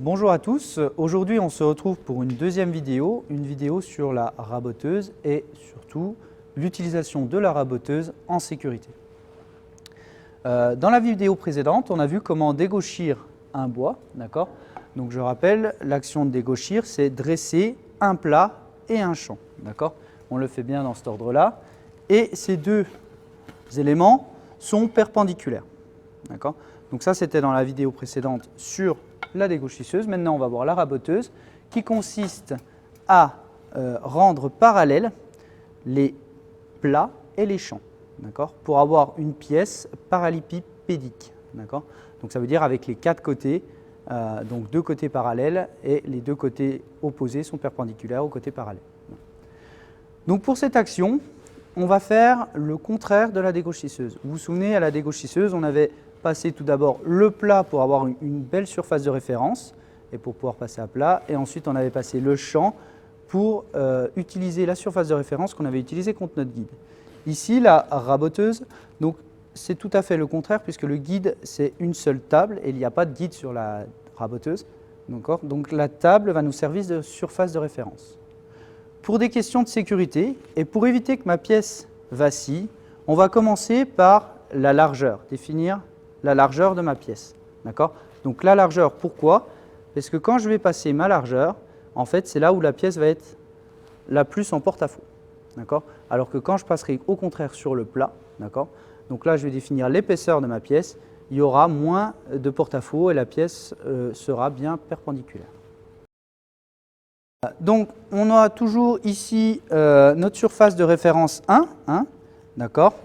Bonjour à tous, aujourd'hui on se retrouve pour une deuxième vidéo, sur la raboteuse et surtout l'utilisation de la raboteuse en sécurité. Dans la vidéo précédente, on a vu comment dégauchir un bois, d'accord? Donc je rappelle, l'action de dégauchir, c'est dresser un plat et un champ, d'accord? On le fait bien dans cet ordre-là. Et ces deux éléments sont perpendiculaires, d'accord? Donc ça, c'était dans la vidéo précédente sur la dégauchisseuse. Maintenant, on va voir la raboteuse qui consiste à rendre parallèles les plats et les champs, d'accord, pour avoir une pièce parallélépipédique, d'accord. Donc ça veut dire avec les quatre côtés, donc deux côtés parallèles et les deux côtés opposés sont perpendiculaires aux côtés parallèles. Donc pour cette action, on va faire le contraire de la dégauchisseuse. Vous vous souvenez, à la dégauchisseuse, on avait passé tout d'abord le plat pour avoir une belle surface de référence et pour pouvoir passer à plat. Et ensuite, on avait passé le champ pour utiliser la surface de référence qu'on avait utilisée contre notre guide. Ici, la raboteuse, donc c'est tout à fait le contraire puisque le guide, c'est une seule table et il n'y a pas de guide sur la raboteuse. Donc la table va nous servir de surface de référence. Pour des questions de sécurité et pour éviter que ma pièce vacille, on va commencer par la largeur, définir la largeur de ma pièce. Donc la largeur, pourquoi? Parce que quand je vais passer ma largeur, en fait, c'est là où la pièce va être la plus en porte-à-faux. Alors que quand je passerai au contraire sur le plat, donc là je vais définir l'épaisseur de ma pièce, il y aura moins de porte-à-faux et la pièce sera bien perpendiculaire. Donc on a toujours ici notre surface de référence 1,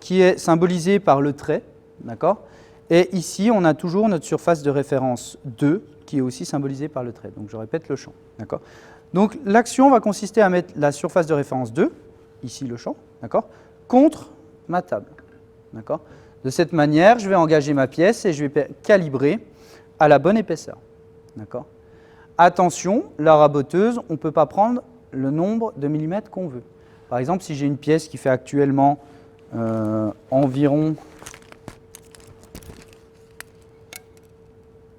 qui est symbolisée par le trait. Et ici, on a toujours notre surface de référence 2, qui est aussi symbolisée par le trait. Donc, je répète le champ. Donc, l'action va consister à mettre la surface de référence 2, ici le champ, contre ma table. De cette manière, je vais engager ma pièce et je vais calibrer à la bonne épaisseur. Attention, la raboteuse, on ne peut pas prendre le nombre de millimètres qu'on veut. Par exemple, si j'ai une pièce qui fait actuellement environ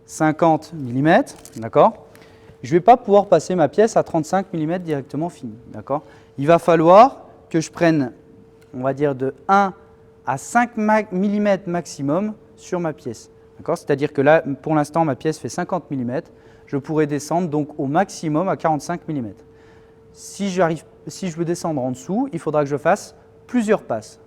50 mm, je ne vais pas pouvoir passer ma pièce à 35 mm directement finie. Il va falloir que je prenne, on va dire, de 1 à 5 mm maximum sur ma pièce. C'est-à-dire que là, pour l'instant, ma pièce fait 50 mm, je pourrais descendre donc au maximum à 45 mm. Si je veux descendre en dessous, il faudra que je fasse plusieurs passes.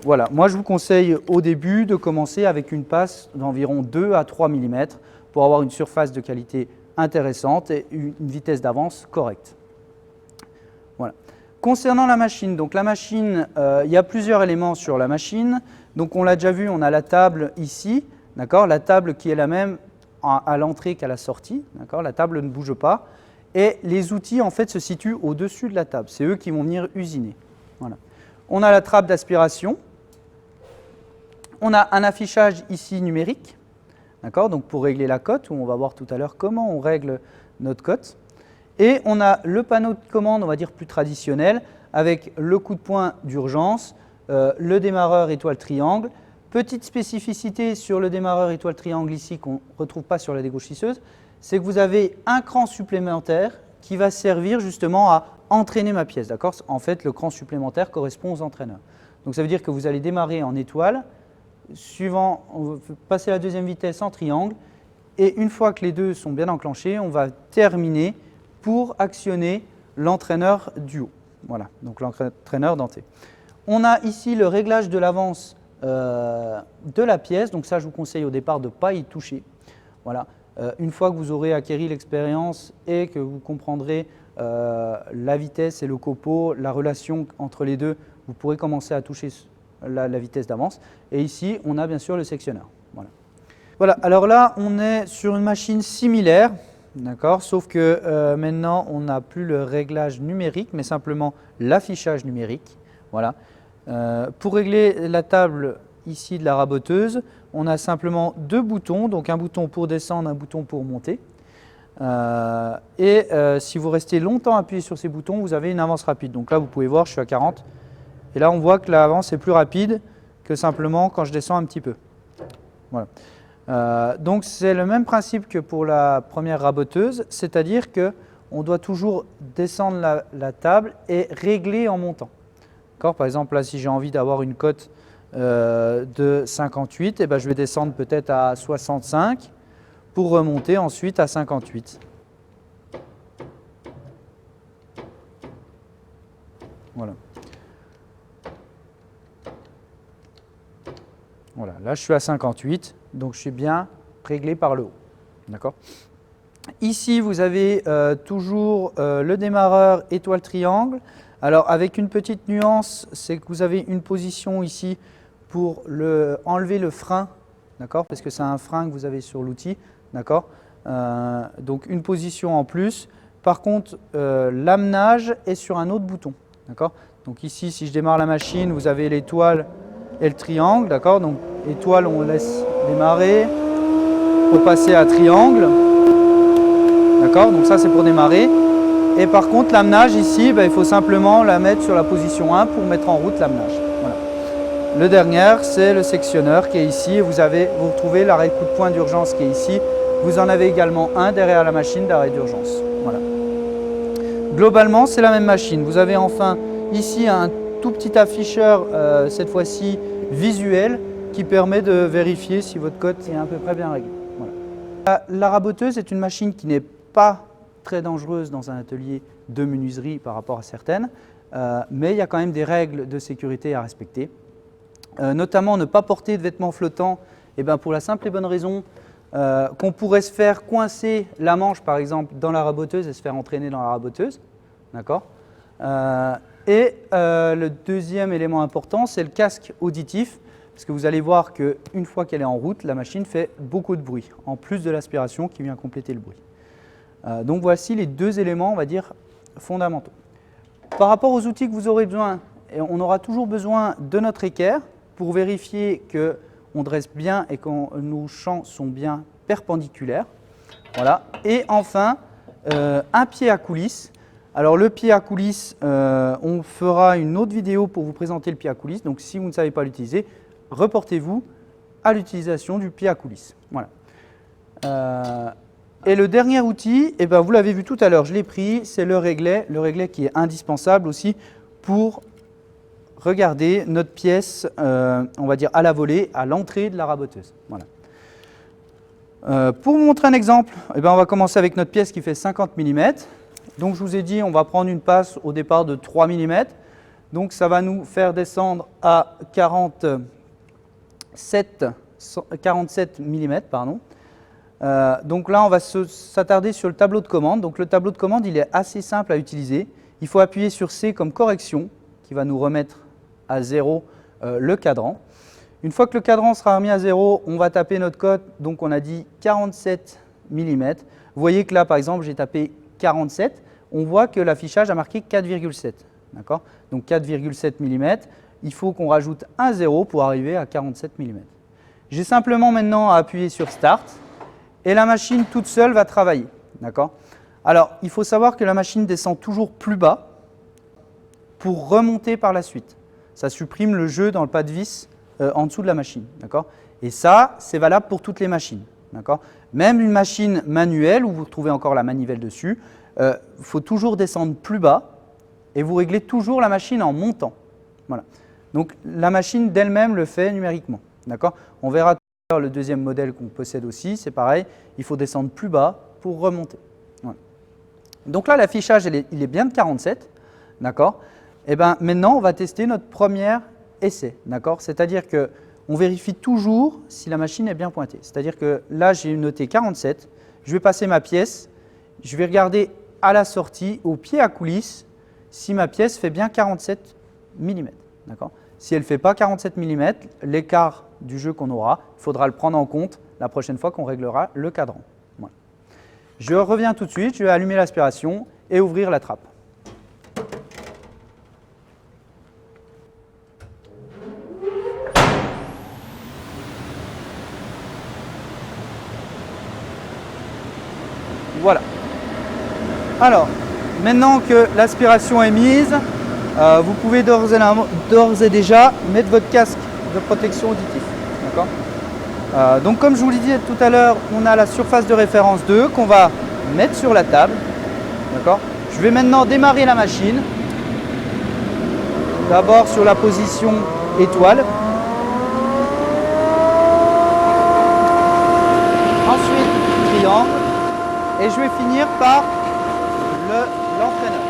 Voilà, moi je vous conseille au début de commencer avec une passe d'environ 2 à 3 mm pour avoir une surface de qualité intéressante et une vitesse d'avance correcte. Voilà. Concernant la machine, donc la machine, il y a plusieurs éléments sur la machine. Donc on l'a déjà vu, on a la table ici, la table qui est la même à l'entrée qu'à la sortie, la table ne bouge pas. Et les outils en fait se situent au-dessus de la table, c'est eux qui vont venir usiner. Voilà. On a la trappe d'aspiration, on a un affichage ici numérique, donc pour régler la cote, où on va voir tout à l'heure comment on règle notre cote. Et on a le panneau de commande, on va dire plus traditionnel, avec le coup de poing d'urgence, le démarreur étoile triangle. Petite spécificité sur le démarreur étoile triangle ici qu'on ne retrouve pas sur la dégauchisseuse, c'est que vous avez un cran supplémentaire qui va servir justement à entraîner ma pièce. En fait, le cran supplémentaire correspond aux entraîneurs. Donc ça veut dire que vous allez démarrer en étoile, suivant, on va passer la deuxième vitesse en triangle, et une fois que les deux sont bien enclenchés, on va terminer pour actionner l'entraîneur du haut. Voilà, donc l'entraîneur denté. On a ici le réglage de l'avance de la pièce, donc ça je vous conseille au départ de ne pas y toucher. Voilà. Une fois que vous aurez acquis l'expérience et que vous comprendrez la vitesse et le copeau, la relation entre les deux, vous pourrez commencer à toucher la vitesse d'avance. Et ici, on a bien sûr le sectionneur. Voilà. Alors là, on est sur une machine similaire, sauf que maintenant, on n'a plus le réglage numérique, mais simplement l'affichage numérique. Voilà. Pour régler la table ici de la raboteuse, on a simplement deux boutons, donc un bouton pour descendre, un bouton pour monter. Si vous restez longtemps appuyé sur ces boutons, vous avez une avance rapide. Donc là, vous pouvez voir, je suis à 40. Et là, on voit que l'avance est plus rapide que simplement quand je descends un petit peu. Voilà. Donc c'est le même principe que pour la première raboteuse, c'est-à-dire qu'on doit toujours descendre la table et régler en montant. Par exemple, là, si j'ai envie d'avoir une cote de 58, eh ben, je vais descendre peut-être à 65 pour remonter ensuite à 58. Voilà. Voilà, là je suis à 58, donc je suis bien réglé par le haut. D'accord ? Ici, vous avez toujours le démarreur étoile triangle. Alors, avec une petite nuance, c'est que vous avez une position ici pour enlever le frein, d'accord ? Parce que c'est un frein que vous avez sur l'outil, d'accord ? Donc, une position en plus. Par contre, l'amenage est sur un autre bouton, d'accord ? Donc ici, si je démarre la machine, vous avez l'étoile et le triangle, d'accord? Donc étoile, on laisse démarrer pour passer à triangle, d'accord? Donc ça, c'est pour démarrer. Et par contre, l'amenage ici, il faut simplement la mettre sur la position 1 pour mettre en route l'amenage. Voilà. Le dernier, c'est le sectionneur qui est ici. Vous retrouvez l'arrêt de coup de poing d'urgence qui est ici. Vous en avez également un derrière la machine d'arrêt d'urgence. Voilà. Globalement, c'est la même machine. Vous avez enfin ici un tout petit afficheur, cette fois-ci visuel, qui permet de vérifier si votre cote est à peu près bien réglée. Voilà. La raboteuse est une machine qui n'est pas très dangereuse dans un atelier de menuiserie par rapport à certaines, mais il y a quand même des règles de sécurité à respecter. Notamment ne pas porter de vêtements flottants, pour la simple et bonne raison qu'on pourrait se faire coincer la manche par exemple dans la raboteuse et se faire entraîner dans la raboteuse. D'accord ? Le deuxième élément important, c'est le casque auditif, parce que vous allez voir qu'une fois qu'elle est en route, la machine fait beaucoup de bruit, en plus de l'aspiration qui vient compléter le bruit. Donc voici les deux éléments, on va dire, fondamentaux. Par rapport aux outils que vous aurez besoin, on aura toujours besoin de notre équerre pour vérifier qu'on dresse bien et que nos champs sont bien perpendiculaires. Voilà. Et enfin, un pied à coulisse. Alors le pied à coulisse, on fera une autre vidéo pour vous présenter le pied à coulisse. Donc si vous ne savez pas l'utiliser, reportez-vous à l'utilisation du pied à coulisse. Voilà. Et le dernier outil, vous l'avez vu tout à l'heure, je l'ai pris, c'est le réglet qui est indispensable aussi pour regarder notre pièce, on va dire à la volée, à l'entrée de la raboteuse. Voilà. Pour vous montrer un exemple, on va commencer avec notre pièce qui fait 50 mm. Donc je vous ai dit, on va prendre une passe au départ de 3 mm. Donc ça va nous faire descendre à 47 mm. Donc là, on va s'attarder sur le tableau de commande. Donc le tableau de commande, il est assez simple à utiliser. Il faut appuyer sur C comme correction, qui va nous remettre à 0 le cadran. Une fois que le cadran sera remis à 0, on va taper notre code. Donc on a dit 47 mm. Vous voyez que là, par exemple, j'ai tapé 47. On voit que l'affichage a marqué 4,7. D'accord ? Donc 4,7 mm. Il faut qu'on rajoute un 0 pour arriver à 47 mm. J'ai simplement maintenant à appuyer sur Start. Et la machine toute seule va travailler. D'accord ? Alors, il faut savoir que la machine descend toujours plus bas pour remonter par la suite. Ça supprime le jeu dans le pas de vis en dessous de la machine. D'accord ? Et ça, c'est valable pour toutes les machines. D'accord ? Même une machine manuelle où vous retrouvez encore la manivelle dessus, il faut toujours descendre plus bas et vous réglez toujours la machine en montant. Voilà. Donc, la machine d'elle-même le fait numériquement. D'accord ? On verra le deuxième modèle qu'on possède aussi, c'est pareil, il faut descendre plus bas pour remonter. Voilà. Donc là, l'affichage, il est bien de 47, d'accord ? Et maintenant, on va tester notre premier essai, d'accord ? C'est-à-dire qu'on vérifie toujours si la machine est bien pointée. C'est-à-dire que là, j'ai noté 47, je vais passer ma pièce, je vais regarder à la sortie, au pied à coulisse, si ma pièce fait bien 47 mm, d'accord ? Si elle ne fait pas 47 mm, l'écart du jeu qu'on aura, il faudra le prendre en compte la prochaine fois qu'on réglera le cadran. Voilà. Je reviens tout de suite, je vais allumer l'aspiration et ouvrir la trappe. Voilà. Alors, maintenant que l'aspiration est mise, vous pouvez d'ores et déjà mettre votre casque de protection auditif. D'accord ? Donc comme je vous l'ai dit tout à l'heure, on a la surface de référence 2 qu'on va mettre sur la table. D'accord ? Je vais maintenant démarrer la machine. D'abord sur la position étoile. Ensuite triangle. Et je vais finir par l'entraîneur.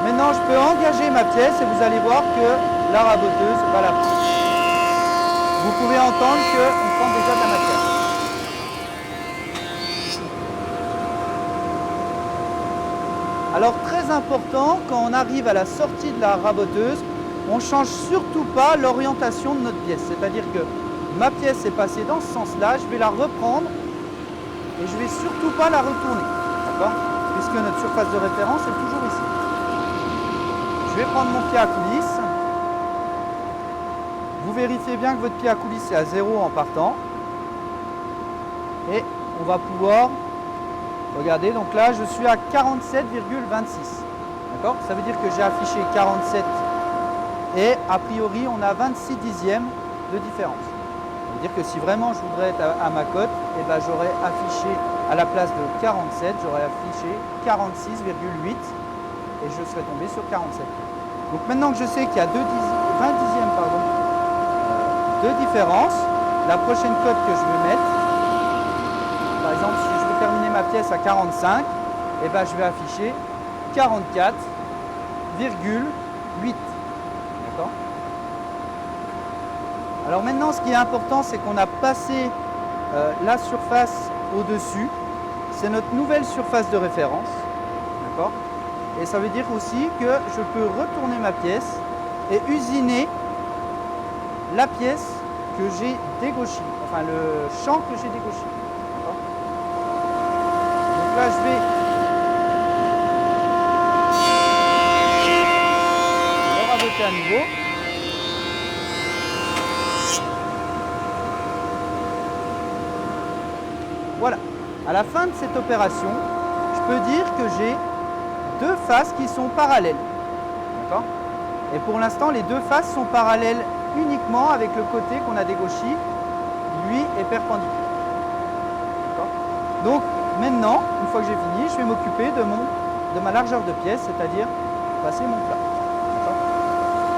Maintenant je peux engager ma pièce et vous allez voir que la raboteuse va la prendre. Vous pouvez entendre qu'on prend déjà de la matière. Alors très important, quand on arrive à la sortie de la raboteuse, on ne change surtout pas l'orientation de notre pièce. C'est-à-dire que ma pièce est passée dans ce sens-là, je vais la reprendre et je ne vais surtout pas la retourner. D'accord ? Puisque notre surface de référence est toujours ici. Je vais prendre mon pied à coulisse. Vous vérifiez bien que votre pied à coulisse est à 0 en partant. Et on va pouvoir... Regardez, donc là je suis à 47,26. D'accord ? Ça veut dire que j'ai affiché 47 et a priori on a 26 dixièmes de différence. Ça veut dire que si vraiment je voudrais être à ma cote, eh ben, j'aurais affiché à la place de 47, j'aurais affiché 46,8 et je serais tombé sur 47. Donc maintenant que je sais qu'il y a 20 dixièmes de différence, la prochaine cote que je vais mettre, par exemple si je veux terminer ma pièce à 45, eh ben, je vais afficher 44,8. D'accord ? Alors maintenant, ce qui est important, c'est qu'on a passé la surface au-dessus. C'est notre nouvelle surface de référence. D'accord ? Et ça veut dire aussi que je peux retourner ma pièce et usiner la pièce que j'ai dégauchée, enfin le champ que j'ai dégauché. D'accord ? Donc là, je vais le raboter à nouveau. Voilà. À la fin de cette opération, je peux dire que j'ai deux faces qui sont parallèles. D'accord ? Et pour l'instant, les deux faces sont parallèles uniquement avec le côté qu'on a dégauché, lui est perpendiculaire. D'accord ? Donc maintenant, une fois que j'ai fini, je vais m'occuper de ma largeur de pièce, c'est-à-dire passer mon plat.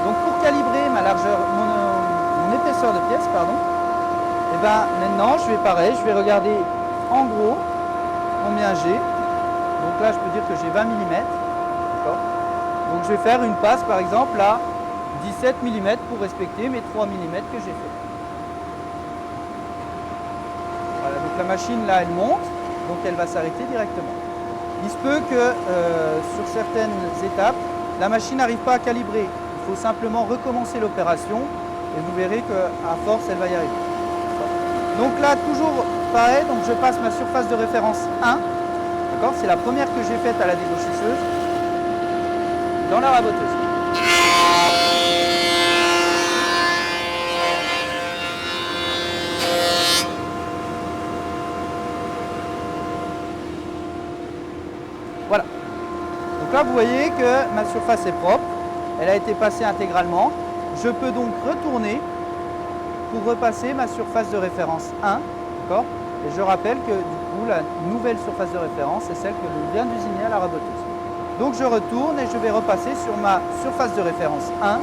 Donc pour calibrer ma largeur, mon épaisseur de pièce, pardon, et ben maintenant je vais regarder en gros combien j'ai. Donc là je peux dire que j'ai 20 mm. Donc je vais faire une passe par exemple à 17 mm pour respecter mes 3 mm que j'ai fait. Voilà, donc la machine là elle monte, donc elle va s'arrêter directement. Il se peut que sur certaines étapes, la machine n'arrive pas à calibrer. Il faut simplement recommencer l'opération et vous verrez qu'à force elle va y arriver. Donc là toujours pareil, donc je passe ma surface de référence 1. C'est la première que j'ai faite à la dégauchisseuse dans la raboteuse. Voilà. Donc là vous voyez que ma surface est propre, elle a été passée intégralement. Je peux donc retourner pour repasser ma surface de référence 1. D'accord ? Et je rappelle que du coup la nouvelle surface de référence est celle que je viens d'usiner à la raboteuse. Donc je retourne et je vais repasser sur ma surface de référence 1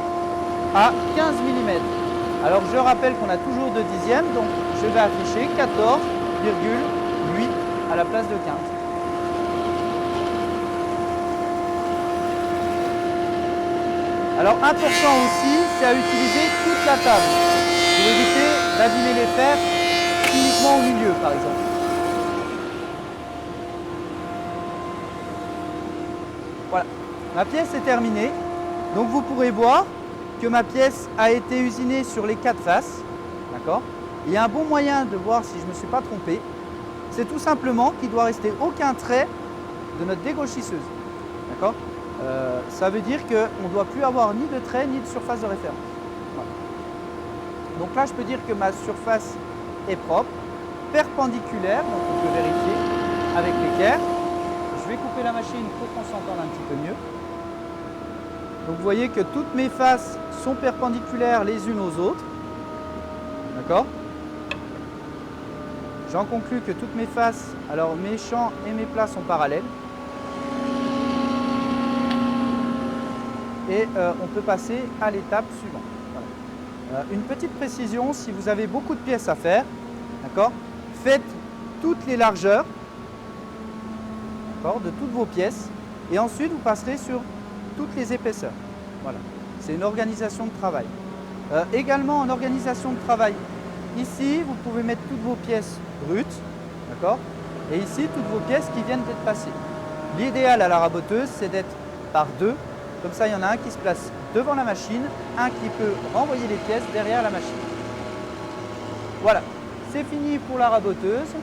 à 15 mm. Alors je rappelle qu'on a toujours 2 dixièmes, donc je vais afficher 14,8 à la place de 15. Alors important aussi, c'est à utiliser toute la table pour éviter d'abîmer les fers uniquement au milieu par exemple. Voilà, ma pièce est terminée. Donc vous pourrez voir que ma pièce a été usinée sur les 4 faces. D'accord ? Il y a un bon moyen de voir si je ne me suis pas trompé. C'est tout simplement qu'il ne doit rester aucun trait de notre dégauchisseuse. D'accord ? Ça veut dire qu'on ne doit plus avoir ni de trait ni de surface de référence. Voilà. Donc là, je peux dire que ma surface est propre, perpendiculaire, donc on peut vérifier avec l'équerre. Je vais couper la machine pour qu'on s'entende un petit peu mieux. Donc vous voyez que toutes mes faces sont perpendiculaires les unes aux autres. D'accord? J'en conclus que toutes mes faces, alors mes champs et mes plats sont parallèles. Et on peut passer à l'étape suivante. Voilà. Une petite précision, si vous avez beaucoup de pièces à faire, d'accord, faites toutes les largeurs de toutes vos pièces et ensuite vous passerez sur toutes les épaisseurs. Voilà. C'est une organisation de travail. Également en organisation de travail, ici vous pouvez mettre toutes vos pièces brutes, d'accord, et ici toutes vos pièces qui viennent d'être passées. L'idéal à la raboteuse, c'est d'être par deux. Comme ça, il y en a un qui se place devant la machine, un qui peut renvoyer les pièces derrière la machine. Voilà, c'est fini pour la raboteuse.